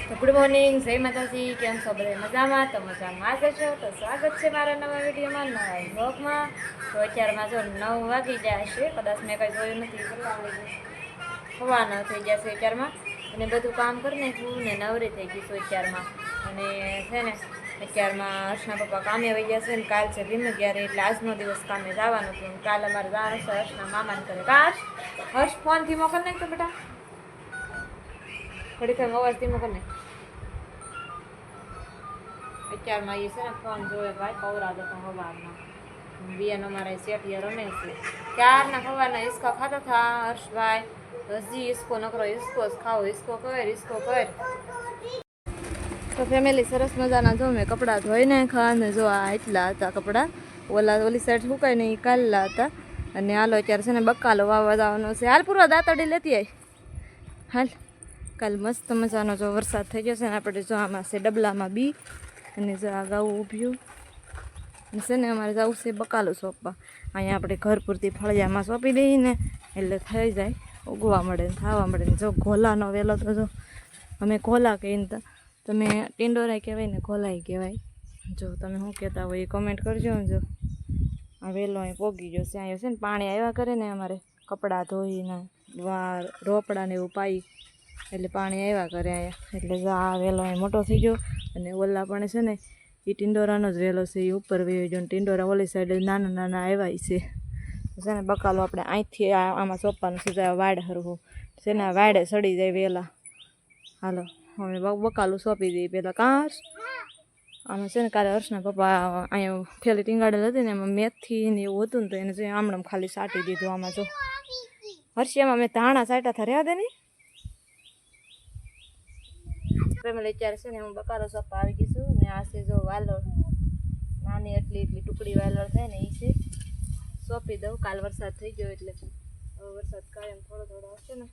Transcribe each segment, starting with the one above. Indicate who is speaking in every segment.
Speaker 1: તો good morning, જય માતાજી. કેમ છો બધા? મજામાં? તો મજામાં જ છો. તો સ્વાગત છે મારા નવા વિડીયોમાં, નવા બ્લોગમાં. તો અત્યારમાં જો 9 વાગી ગયા છે, કદાચ મેં કંઈ જોયું નથી. સવારના થઈ ગયા છે અત્યારમાં, અને બધું કામ કરી નાખ્યું ને નવરી થઈ ગઈ છું અત્યારમાં. અને છે ને અત્યારમાં હર્ષના પપ્પા કામે વહી ગયા છે ને કાલ છે ભીમ ત્યારે, એટલે આજનો દિવસ કામે જવાનું હતું. કાલ અમારે જવાનું છે હર્ષના મામાને કરે. કાશ હર્ષ ફોનથી મોકલ નાખ તો બેટા, થોડી કંઈ અવાજથી મોકલ નાખ. અત્યારમાં એ છે ને ફોન જોવે ભાઈ, પૌરાદો તો સવારના બેન અમારા શેઠિયા રમે છે ક્યારના સવારના હિસકા ખાતા હતા હર્ષભાઈ. હજી હિસકો નકરો હિસકો જ ખાઓ, હિસકો કર હિસકો કર. તો ફેમિલી સરસ મજાના જો મેં કપડાં ધોઈને ખાને જો આ એટલા હતા કપડાં, ઓલી સાઈડ સુકાય ને એ કાલલા હતા. અને હાલો અત્યારે છે ને બકાલો વાવવા જવાનો છે. હાલ પૂરો દાંતડી લેતી આવી હાલ. કાલ મસ્ત મજાનો જો વરસાદ થઈ ગયો છે ને આપણે જો આમાં છે ડબલામાં બી, અને જો આ ગાવું ઊભ્યું છે ને અમારે જવું છે બકાલો સોંપવા. અહીંયા આપણે ઘર પૂરતી ફળિયામાં સોંપી દઈએ ને એટલે થઈ જાય, ઉગવા મળે ને થવા મળે ને. જો ઘોલાનો વેલો તો જો અમે ઘોલા કહીને તમે ટીંડોરાય કહેવાય ને ઘોલાય કહેવાય. જો તમે શું કહેતા હોય એ કમેન્ટ કરજો. જો આ વેલો અહીં પોગી ગયો છે. અહીંયા છે ને પાણી આવ્યા કરે ને અમારે કપડાં ધોઈને રોપડા ને એવું પાઈ એટલે પાણી આવ્યા કરે અહીંયા. એટલે જો આ વેલો અહીં મોટો થઈ ગયો. અને ઓલા પણ છે ને એ ટીંડોરાનો જ વેલો છે, એ ઉપર વયો ગયો. ટીંડોરા ઓલી સાઈડ નાના નાના આવ્યા છે ને બકાલો આપણે અહીંથી આમાં સોંપવાનું છે. વાડ હરવું છે ને વાડે સડી જાય વેલા. હાલો હવે બકાલું સોંપી દઈએ પહેલાં. કાંસ આમાં છે ને કાલે હર્ષના પપ્પા અહીંયા થેલી ટીંગાડેલ હતી ને એમાં મેથી ને એવું હતું ને તો એને જો આમણામ ખાલી સાટી દીધું. આમાં જો હર્ષિયામાં મેં ધાણા સાટા થા રહ્યા દે નહીં ફેમિલી. અત્યારે છે ને હું બકાલો સોંપવા આવી ગઈ છું ને આ છે જો વાલોળ, નાની એટલી ટુકડી વાલોળ થાય ને એ છે, સોંપી દઉં. કાલ વરસાદ થઈ ગયો એટલે હવે વરસાદ કાયમ થોડો થોડો આવશે ને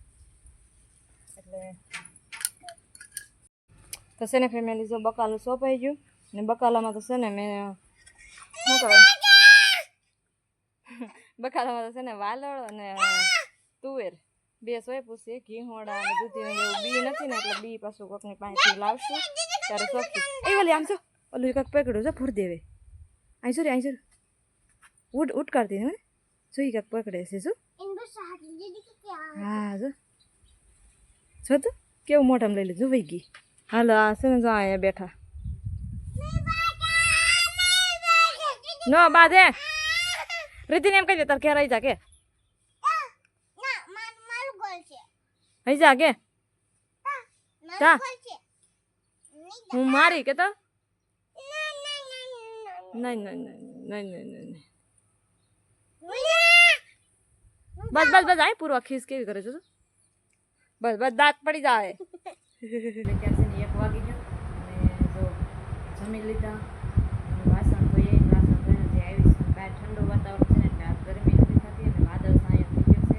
Speaker 1: એટલે તો છે ને ફેમિલી જો બકાલું સોંપાઈ ગયું. ને બકાલામાં તો છે ને મેં શું કહેવાય, બકાલામાં તો છે ને વાલોળ અને તુવેર બે સોંપ્યું છે. ઘીહોડા અને દૂધી એવું બી નથી ને એટલે બી પાછું કોકની પાસેથી લાવશું ત્યારે સોંપશું. એ ઓલી આમ છો ઓલું કાંઈક પકડ્યું છે ફૂર દેવે અહીં સોરી ઉટકારતી ને જોઈ કાંઈક પકડે છે. શું હા જો છો તો કેવું મોઢામાં લઈ લીધું વહી ગઈ. હાલો આ છે ને જો અહીંયા બેઠા નો બાધે રીતિને એમ કહી દે તાર ઘેર આવી જા કે આવી જા કે જા હું મારી કે તો નહીં નહીં નહીં નહીં નહીં નહીં બસ બસ બસ આય પૂરો ખીસ કેવી કરે છો બસ બસ દાંત પડી જાય. 1 વાગી ગયો અને જો જમી લીધા વાસણ ધોઈએ. વાસણ ધોઈને જે આવીશ બહાર ઠંડુ વાતાવરણ છે ને એટલે આ ગરમી નથી થતી અને વાદળ સાયા થઈ ગયો છે.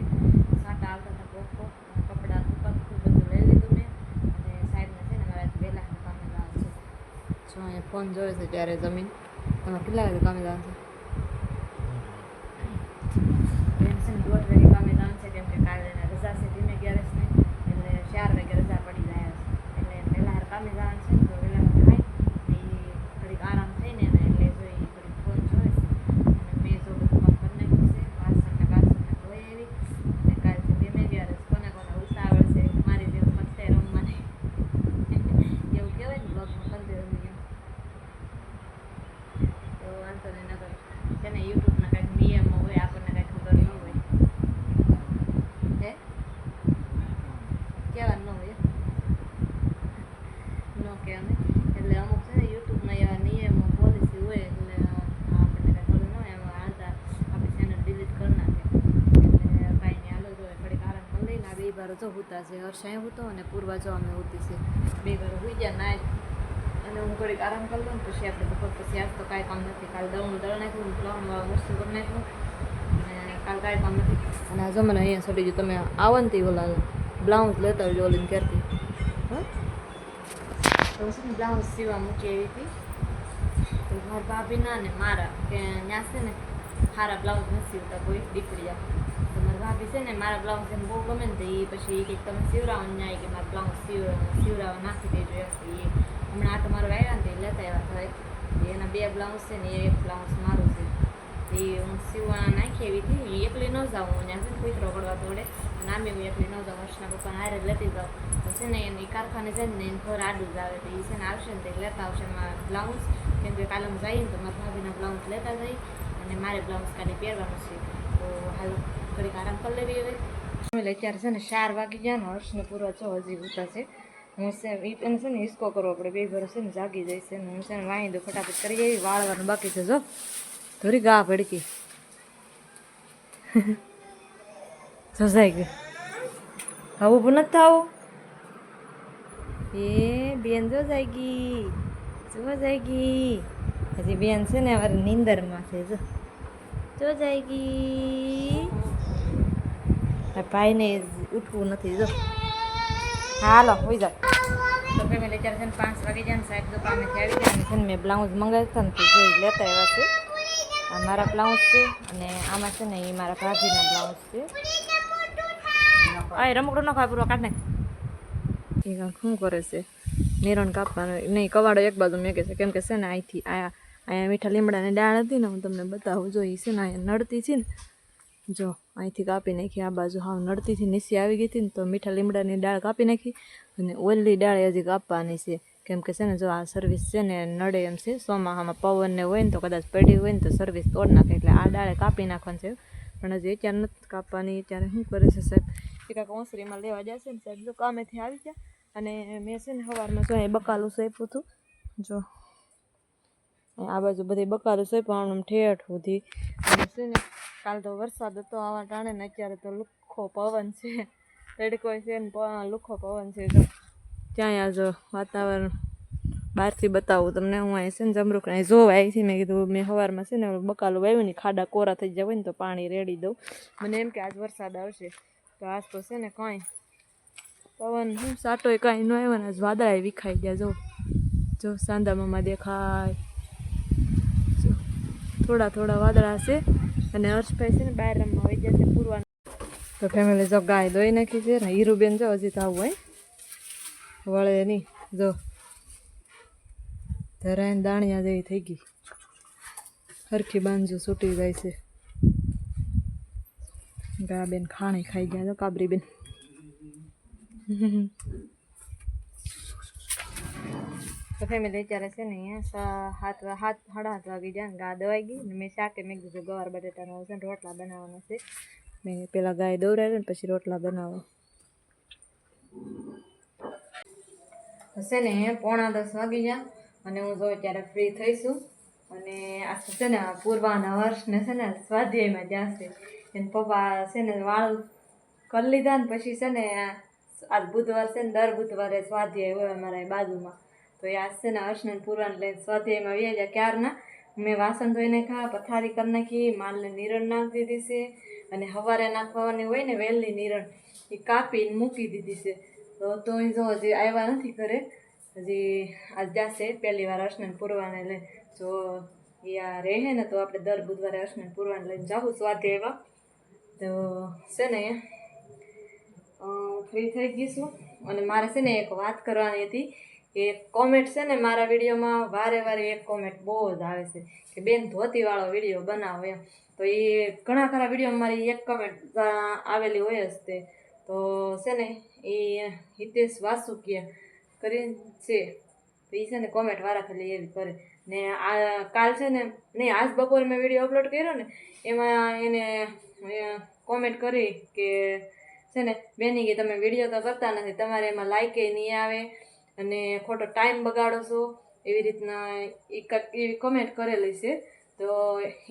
Speaker 1: સાટા આવતા હતા પોકો કપડાં સુકાતું બધું લઈ લીધું મેં. અને સાહેબને છે ને મારા વહેલા કામે જવાનું છે. જો અહીંયા ફોન જોવે છે ત્યારે જમીન તમારે કેટલા વાગે કામે જવાનું છે? એમ છે ને 1:30 વાગે કામે જવાનું છે, કેમ કે કાલે રજા છે ધીમે ગેરેજ નહીં એટલે 4 વાગે રજા પડી જાય એટલે વહેલા કામે જવાનું છે. તો વહેલા ખાઈ એ થોડીક આરામ થઈને એટલે જો એ થોડીક ફોન જોઈશ. અને મેં જો બધું કામ કરી નાખ્યું છે. વાસણને ધોઈ આવી અને કાલે છે ધીમે ગેરેજ. કોને કોને ઉતાવળ છે મારી જેવું મસ્તે રમવાની એવું કહેવાય ને બ્લોગમાં કંદે રમી એમ. તો વાંધો નહીં નગર છે ને યુટ્યુબના કંઈક નિયમો હોય આપણને કંઈ ખબર ન હોય હે કહેવાનું ન હોય ન કહેવાનું. એટલે અમુક છે ને યુટ્યુબના એવા નિયમો પોલિસી હોય એટલે આપણને કંઈ ખબર ન હોય એમાં હાલતા આપણી ચેનલ ડિલીટ કરી નાખે. એટલે કાંઈ નહીં હાલો જો થોડીક આરામ કરી લઈને આ 2 બારો જો હોતા છે. હર્ષાએ હોતો અને પૂર્વા જો અમે હોતી છે. 2 બારો હોઈ ગયા ના અને હું થોડીક આરામ કરી લઉં પછી આપણે બપોર પછી આજ તો કાંઈ કામ નથી. કાલ દળનું દળ નાખ્યું, ફ્લાવરનું વસ્તુ કરી નાખ્યું અને કાલ કાંઈ કામ નથી. અને આ જો મને અહીંયા સડી ગયું. તમે આવો ને તે ઓલા બ્લાઉઝ લેતા આવજો ઓલીને કરતી હા તો છે ને બ્લાઉઝ સીવા મૂકી એવી હતી તો મારા ભાભીના ને મારા કે ત્યાં છે ને સારા બ્લાઉઝ નથી સીવતા કોઈ દીકરીયા. તો મારા ભાભી છે ને મારા બ્લાઉઝ એને બહુ ગમે ને તો એ પછી કંઈક તમે સીવડાવવાનું જાય કે મારા બ્લાઉઝ સીવડાવવા નાખી દેજો એ હમણાં આ તમારો આવ્યા ને તો એ લેતા આવ્યા થાય એના 2 બ્લાઉઝ છે ને એક બ્લાઉઝ મારું છે એ હું સીવવા નાખી એવી હતી એ એકલી ન જાઉં હું ત્યાં છે ને કૂતરો પડવા તોડે અને આમે હું એકલી ન જાઉં વર્ષના પપ્પાને હારે લેતી જાઉં તો છે ને એની કારખાને છે ને એને ઘર આડું જ આવે તો એ છે ને આવશે ને તો એ લેતા આવશે મારા બ્લાઉઝ કેમ કે કાલે હું જઈએ ને તો મારા ભાભીના બ્લાઉઝ લેતા જઈ અને મારે બ્લાઉઝ કાલે પહેરવાનું છે તો હાલ ઘડીક આરામ કરી લેવી હવે અત્યારે છે ને 4 વાગી ગયા ને હર્ષને પૂરો છો હજી ઉતા છે હું છે એને છે ને હિસકો કરવો પડે 2 ભરો છે ને જાગી જાય છે ને હું છે ને વાઈ દઉં ફટાફટ કરી આવી વાળવાનું બાકી છે જો થોડી ગા ભડકી જોસાઈ ગયું હવે ઊભું નથી થવું એ બેન જો જાગી હજી બેન છે ને અમારે નીંદરમાં છે જો જાગી ભાઈને ઉઠવું નથી જો હાલો હોઈ જાઓ તો ફેમિલી અત્યારે છે ને 5 વાગી જાય ને સાહેબ દુકાનેથી આવી જાય છે ને મેં બ્લાઉઝ મંગાવ્યા હતા ને તો જોઈ લેતા આવ્યા છે આ મારા બ્લાઉઝ છે અને આમાં છે ને એ મારા ભાભીના બ્લાઉઝ છે આ રમકડું ન ખાય પૂરો કાઢ નાખ એ શું કરે છે નિરણ કાપવાનો નહીં કવાડો એક બાજુ મેકે છે કેમ કે છે ને અહીંથી અહીંયા મીઠા લીમડાની ડાળ હતી ને હું તમને બતાવું જો એ છે ને અહીંયા નડતી છે ને જો અહીંથી કાપી નાખી આ બાજુ હાવ નડતીથી નીચે આવી ગઈ હતી ને તો મીઠા લીમડાની ડાળ કાપી નાખી અને ઓલી ડાળ હજી કાપવાની છે કેમ કે છે ને જો આ સર્વિસ છે ને નડે એમ છે ચોમાસામાં પવન ને હોય ને તો કદાચ પડી હોય ને તો સર્વિસ તોડ નાખે એટલે આ ડાળે કાપી નાખવાની છે પણ હજી અત્યારે નથી કાપવાની અત્યારે શું કરે છે સાહેબ એ કાંઈક ઓસરીમાં લેવા જશે ને સાહેબ જો કામેથી આવી ગયા અને મેં છે ને સવારમાં જો એ બકાલું સોંપ્યું હતું જો આ બાજુ બધી બકાલું સોંપ્યું આમ ઠેઠ સુધી અને છે ને કાલ તો વરસાદ હતો આવા ટાણે ને અત્યારે તો લુખ્ખો પવન છે તડકો છે ને લુખ્ખો પવન છે જો ત્યાં જો વાતાવરણ બહારથી બતાવું તમને હું અહીં છે ને જમરૂક અહીં જોવા આવી છે મેં કીધું મેં સવારમાં છે ને બકાલું વાવ્યું ને ખાડા કોરા થઈ જાય હોય ને તો પાણી રેડી દઉં મને એમ કે આજ વરસાદ આવશે તો આજ તો છે ને કાંઈ પવન શું સાટોય કાંઈ ન આવ્યો ને આજ વાદળાએ વિખાઈ ગયા જો સાંદામામાં દેખાય જો થોડા વાદળા છે અને હર્ષભાઈ છે ને બહાર રમવા આવી જશે પૂરવાનું તો ફેમિલી જો ગાય દોઈ નાખી છે ને હીરુબેન જો હજી તો આવું હોય વળે નહીં જો ધરાઈને દાણિયા જેવી થઈ ગઈ હરખી બાંજુ છૂટી જાય છે ગા બેન ખાણી ખાઈ ગયા જો કાબરી બેન તો ફેમિલી અત્યારે છે ને અહીંયા 7:30 વાગી જાય ને ગા દવાઈ ગઈ ને મેં શાકે મેં કીધું ગવાર બટેટાનો છે ને રોટલા બનાવવાના છે મેં પેલા ગાય દોરાવી ને પછી રોટલા બનાવો છે ને 9:45 વાગી ગયા અને હું જો ત્યારે ફ્રી થઈશું અને આ છે ને પૂર્વાના વર્ષને છે ને સ્વાધ્યાયમાં જ્યાં છે એને પપ્પા છે ને વાળ કરી લીધા ને પછી છે ને આજ બુધવાર છે ને દર બુધવારે સ્વાધ્યાય હોય અમારા બાજુમાં તો એ આજ છે ને હર્ષને પૂરવાને લઈને સ્વાધ્યાયમાં વ્યા ગયા ક્યારના મેં વાસણ ધોઈ નાખ્યા પથારી કરી નાખી માલને નિરણ નાખી દીધી છે અને સવારે નાખવાની હોય ને વહેલી નિરણ એ કાપીને મૂકી દીધી છે તો એ જો હજી આવ્યા નથી ઘરે હજી આજ જશે પહેલી વાર હર્ષને પૂરવાને લઈને જો એ આ રહે ને તો આપણે દર બુધવારે હર્ષને પૂરવાને લઈને જાવું સ્વાધ્યાયમાં તો છે ને ફ્રી થઈ ગઈશું અને મારે છે ને એક વાત કરવાની હતી કે કોમેન્ટ છે ને મારા વિડીયોમાં વારે એક કોમેન્ટ બહુ જ આવે છે કે બેન ધોતીવાળો વિડીયો બનાવો એમ તો એ ઘણા ખરા વિડીયોમાં મારી એક કમેન્ટ આવેલી હોય જ તે તો છે ને એ હિતેશ વાસુકિયા કરીને છે તો એ છે ને કોમેન્ટ વારા ખાલી એવી કરે ને આ કાલ છે ને નહીં આજ બપોરે મેં વિડીયો અપલોડ કર્યો ને એમાં એને કોમેન્ટ કરી કે છે ને બેની કે તમે વિડીયો તો કરતા નથી તમારે એમાં લાઈકે નહીં આવે અને ખોટો ટાઈમ બગાડો છો એવી રીતના એવી કમેન્ટ કરેલી છે તો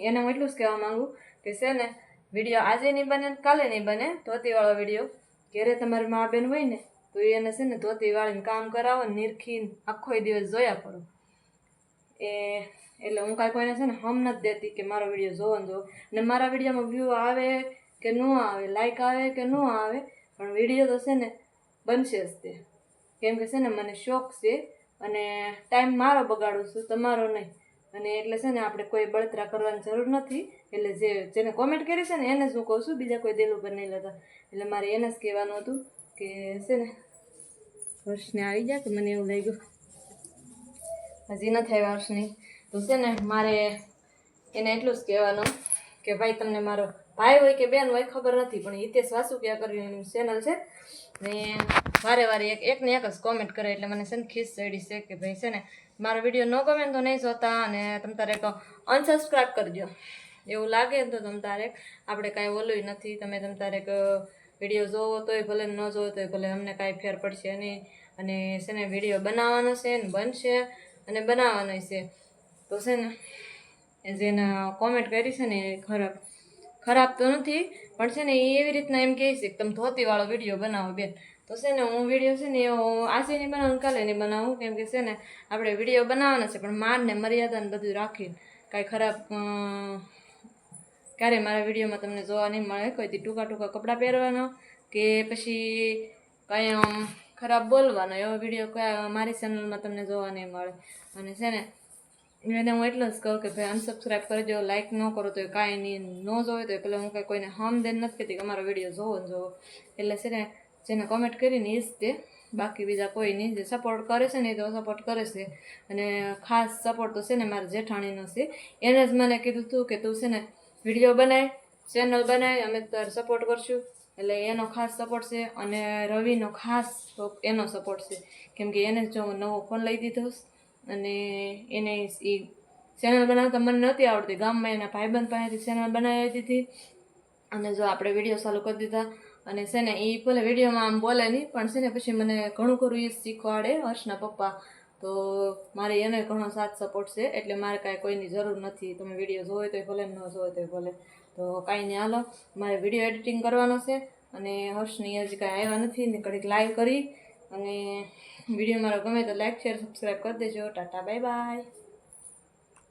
Speaker 1: એને હું એટલું જ કહેવા માગું કે છે ને વિડીયો આજે નહીં બને કાલે નહીં બને ધોતીવાળો વિડીયો ઘરે તમારી મા બેન હોય ને તો એને છે ને ધોતી વાળીને કામ કરાવો ને નિરખીને આખો દિવસ જોયા કરો એટલે હું કાંઈ કોઈને છે ને હમ નથી દેતી કે મારો વિડીયો જોવો ને જોવો ને મારા વિડીયોમાં વ્યૂ આવે કે ન આવે લાઈક આવે કે ન આવે પણ વિડીયો તો છે ને બનશે જ તે કેમ કે છે ને મને શોખ છે અને ટાઈમ મારો બગાડું છું તમારો નહીં અને એટલે છે ને આપણે કોઈ બળતરા કરવાની જરૂર નથી. એટલે જેને કોમેન્ટ કરી છે ને એને જ હું કહું છું, બીજા કોઈ દિલ ઉપર નહીં લેતા. એટલે મારે એને જ કહેવાનું હતું કે છે ને હર્ષને આવી જાય, કે મને એવું લાગ્યું હજી નથી આવ્યા હર્ષની. તો છે ને મારે એને એટલું જ કહેવાનું કે ભાઈ તમને મારો ભાઈ હોય કે બેન હોય ખબર નથી, પણ હિતેશ વાસુકિયા કરીને ચેનલ છે ને વારે વારે એકને એક જ કોમેન્ટ કરે. એટલે મને છે ને ખીસ ચડી છે કે ભાઈ છે ને મારો વિડીયો ન ગમે તો નહીં જોતા, અને તમ તારે અનસબસ્ક્રાઈબ કરજો. એવું લાગે ને તો તમ તારે આપણે કાંઈ ઓલું નથી, તમે તમ તારે વિડીયો જોવો તોય ભલે, ન જોવો તોય ભલે, અમને કાંઈ ફેર પડશે નહીં. અને છે ને વિડીયો બનાવવાનો છે ને બનશે અને બનાવવાનો છે. તો છે ને જેને કોમેન્ટ કરી છે ને એ ખરાબ તો નથી, પણ છે ને એ એવી રીતના એમ કહે છે કે તમે ધોતીવાળો વિડીયો બનાવો બેન. તો છે ને હું વિડીયો છે ને હું આજે નહીં બનાવું, કાલે નહીં બનાવું, કેમ કે છે ને આપણે વિડીયો બનાવવાનો છે પણ માન ને મર્યાદાને બધું રાખીને. કાંઈ ખરાબ ક્યારે મારા વિડીયોમાં તમને જોવા નહીં મળે, કોઈથી ટૂંકા કપડાં પહેરવાનો કે પછી કાંઈ ખરાબ બોલવાનો એવો વિડીયો મારી ચેનલમાં તમને જોવા નહીં મળે. અને છે ને એને હું એટલું જ કહું કે ભાઈ અનસબસ્ક્રાઈબ કરજો, લાઇક ન કરો તો કાંઈ નહીં, ન જોવે તો પેલા હું કાંઈ કોઈને હમ દેન નથી કહેતી કે અમારો વિડીયો જોવો ને જોવો. એટલે છે ને જેને કોમેન્ટ કરીને એ જ તે, બાકી બીજા કોઈ નહીં. જે સપોર્ટ કરે છે ને એ તો સપોર્ટ કરે છે. અને ખાસ સપોર્ટ તો છે ને મારા જેઠાણીનો છે. એને જ મને કીધું હતું કે તું છે ને વિડીયો બનાય, ચેનલ બનાય, અમે તારે સપોર્ટ કરશું. એટલે એનો ખાસ સપોર્ટ છે. અને રવિનો ખાસ એનો સપોર્ટ છે, કેમ કે એને જો નવો ફોન લઈ દીધો અને એને એ ચેનલ બનાવતા મને નહોતી આવડતી. ગામમાં એના ભાઈબંધ પાસેથી ચેનલ બનાવી દીધી, અને જો આપણે વિડીયો ચાલુ કરી દીધા. અને છે ને એ ભલે વિડીયોમાં આમ બોલે નહીં, પણ છે ને પછી મને ઘણું ખરું એ શીખવાડે હર્ષના પપ્પા. તો મારે એને ઘણો સાથ સપોર્ટ છે. એટલે મારે કાંઈ કોઈની જરૂર નથી. તમે વિડીયો જોવો તોય ભલે, ન જોવો તોય ભલે. તો કાંઈ નહીં, હાલો મારે વિડીયો એડિટિંગ કરવાનો છે. અને હર્ષની હજી કાંઈ આવ્યા નથી ને ઘડીક લાઈવ કરી. અને વિડીયો મારો ગમે તો લાઈક શેર સબસ્ક્રાઈબ કરી દેજો. Tata bye bye.